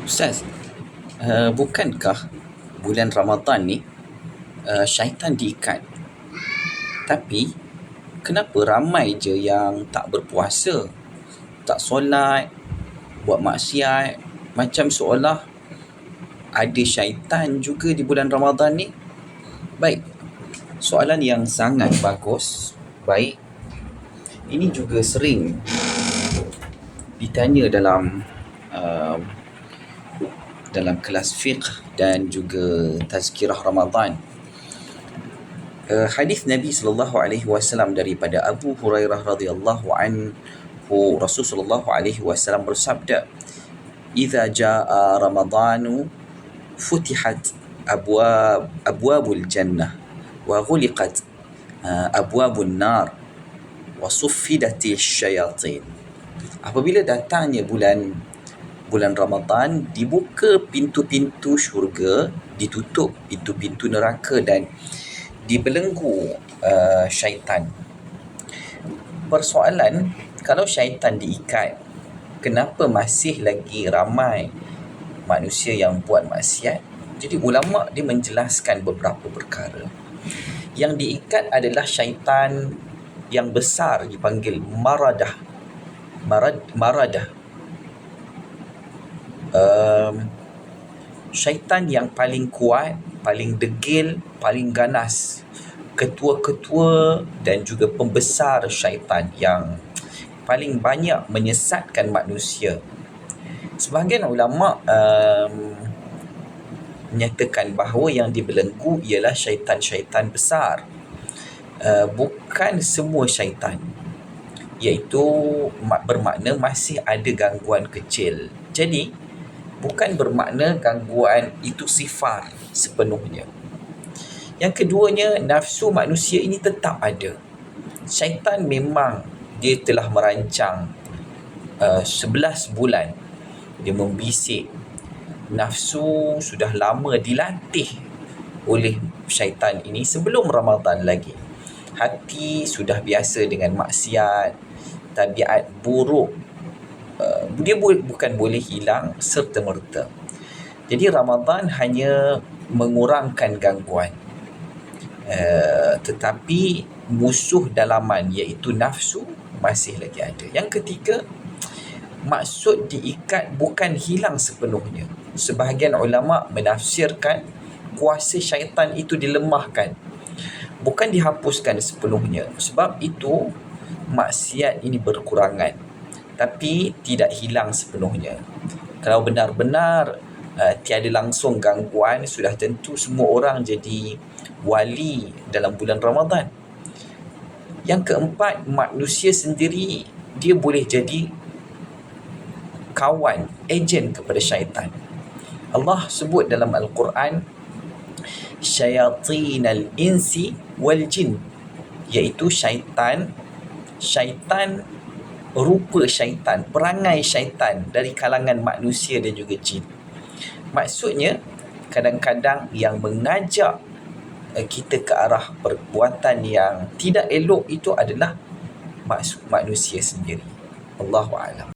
Ustaz, bukankah bulan Ramadan ni syaitan diikat? Tapi kenapa ramai je yang tak berpuasa, tak solat, buat maksiat, macam seolah ada syaitan juga di bulan Ramadan ni? Baik, soalan yang sangat bagus. Baik, ini juga sering ditanya dalam kelas fiqh dan juga tazkirah Ramadan. Hadis Nabi sallallahu alaihi wasallam daripada Abu Hurairah radhiyallahu anhu, Rasulullah sallallahu alaihi wasallam bersabda, "Idza jaa Ramadanu futihat abwabul jannah wa ghuliqat abwabun nar wa suffidatil syayatin." Apabila datangnya bulan Ramadan, dibuka pintu-pintu syurga, ditutup pintu-pintu neraka dan dibelenggu syaitan. Persoalan, kalau syaitan diikat, kenapa masih lagi ramai manusia yang buat maksiat? Jadi ulama' dia menjelaskan beberapa perkara. Yang diikat adalah syaitan yang besar, dipanggil maradah. Syaitan yang paling kuat, paling degil, paling ganas, ketua-ketua dan juga pembesar syaitan yang paling banyak menyesatkan manusia. Sebahagian ulama' menyatakan bahawa yang dibelenggu ialah syaitan-syaitan besar, bukan semua syaitan, iaitu bermakna masih ada gangguan kecil. Jadi bukan bermakna gangguan itu sifar sepenuhnya. Yang keduanya, nafsu manusia ini tetap ada. Syaitan memang dia telah merancang 11 bulan dia membisik. Nafsu sudah lama dilatih oleh syaitan ini sebelum Ramadan lagi. Hati sudah biasa dengan maksiat, tabiat buruk, dia bukan boleh hilang serta-merta. Jadi Ramadan hanya mengurangkan gangguan, tetapi musuh dalaman iaitu nafsu masih lagi ada. Yang ketiga, maksud diikat bukan hilang sepenuhnya. Sebahagian ulama' menafsirkan kuasa syaitan itu dilemahkan, bukan dihapuskan sepenuhnya. Sebab itu maksiat ini berkurangan, tapi tidak hilang sepenuhnya. Kalau benar-benar tiada langsung gangguan, sudah tentu semua orang jadi wali dalam bulan Ramadan. Yang keempat, manusia sendiri dia boleh jadi kawan, ejen kepada syaitan. Allah sebut dalam Al-Quran syayatinal insi wal jin, iaitu syaitan rupa syaitan, perangai syaitan dari kalangan manusia dan juga jin. Maksudnya, kadang-kadang yang mengajak kita ke arah perbuatan yang tidak elok itu adalah manusia sendiri. Allahu a'lam.